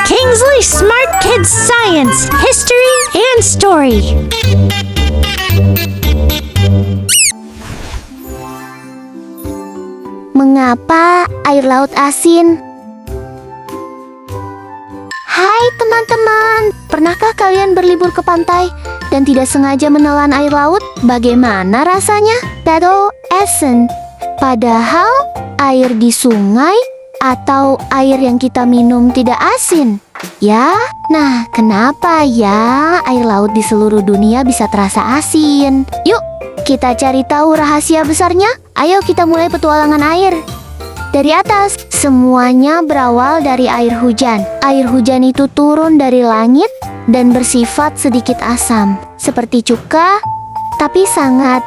Kingsley Smart Kids Science, History and Story. Mengapa air laut asin? Hai teman-teman, pernahkah kalian berlibur ke pantai dan tidak sengaja menelan air laut? Bagaimana rasanya? Battle asin. Padahal air di sungai atau air yang kita minum tidak asin. Ya, nah kenapa ya air laut di seluruh dunia bisa terasa asin? Yuk, kita cari tahu rahasia besarnya. Ayo kita mulai petualangan air. Dari atas, semuanya berawal dari air hujan. Air hujan itu turun dari langit dan bersifat sedikit asam, seperti cuka, tapi sangat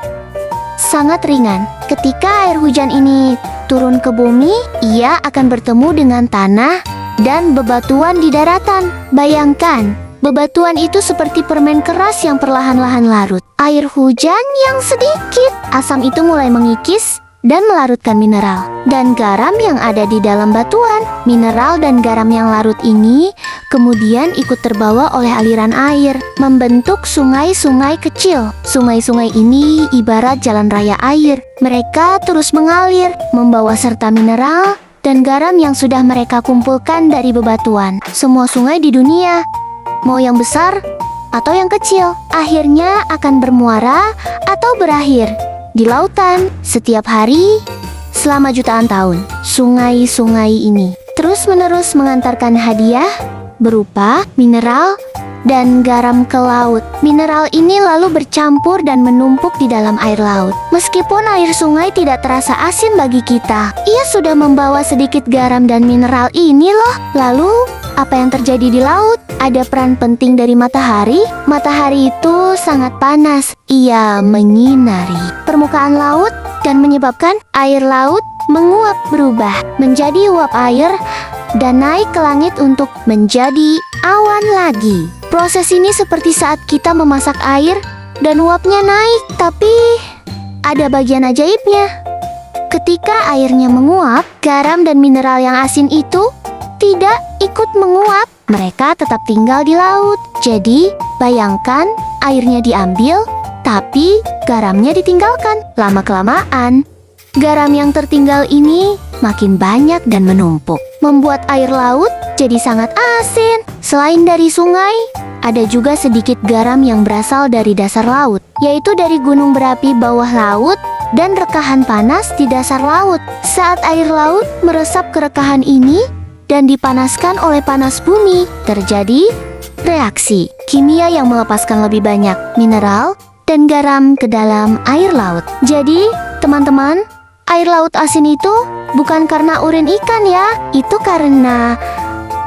ringan. Ketika air hujan ini turun ke bumi, ia akan bertemu dengan tanah dan bebatuan di daratan. Bayangkan, bebatuan itu seperti permen keras yang perlahan-lahan larut. Air hujan yang sedikit, asam itu mulai mengikis dan melarutkan mineral dan garam yang ada di dalam batuan. Mineral dan garam yang larut ini kemudian ikut terbawa oleh aliran air, membentuk sungai-sungai kecil. Sungai-sungai ini ibarat jalan raya air. Mereka terus mengalir, membawa serta mineral dan garam yang sudah mereka kumpulkan dari bebatuan. Semua sungai di dunia, mau yang besar atau yang kecil, akhirnya akan bermuara atau berakhir di lautan. Setiap hari selama jutaan tahun, sungai-sungai ini terus-menerus mengantarkan hadiah berupa mineral dan garam ke laut. Mineral ini lalu bercampur dan menumpuk di dalam air laut. Meskipun air sungai tidak terasa asin bagi kita, ia sudah membawa sedikit garam dan mineral ini loh. Lalu, apa yang terjadi di laut? Ada peran penting dari matahari. Matahari itu sangat panas. Ia menyinari permukaan laut dan menyebabkan air laut menguap, berubah menjadi uap air dan naik ke langit untuk menjadi awan lagi. Proses ini seperti saat kita memasak air dan uapnya naik, tapi ada bagian ajaibnya. Ketika airnya menguap, garam dan mineral yang asin itu tidak ikut menguap. Mereka tetap tinggal di laut. Jadi, bayangkan airnya diambil, tapi garamnya ditinggalkan. Lama-kelamaan, garam yang tertinggal ini makin banyak dan menumpuk, membuat air laut jadi sangat asin. Selain dari sungai, ada juga sedikit garam yang berasal dari dasar laut, yaitu dari gunung berapi bawah laut dan rekahan panas di dasar laut. Saat air laut meresap ke rekahan ini dan dipanaskan oleh panas bumi, terjadi reaksi kimia yang melepaskan lebih banyak mineral dan garam ke dalam air laut. Jadi, teman-teman, air laut asin itu bukan karena urin ikan ya. Itu karena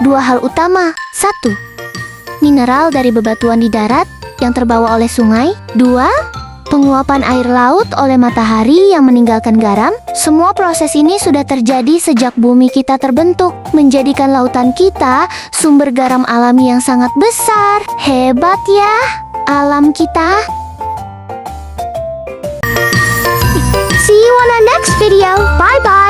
dua hal utama. 1. Mineral dari bebatuan di darat yang terbawa oleh sungai. 2. Penguapan air laut oleh matahari yang meninggalkan garam. Semua proses ini sudah terjadi sejak bumi kita terbentuk, menjadikan lautan kita sumber garam alami yang sangat besar. Hebat ya, alam kita. See you on our next video. Bye-bye.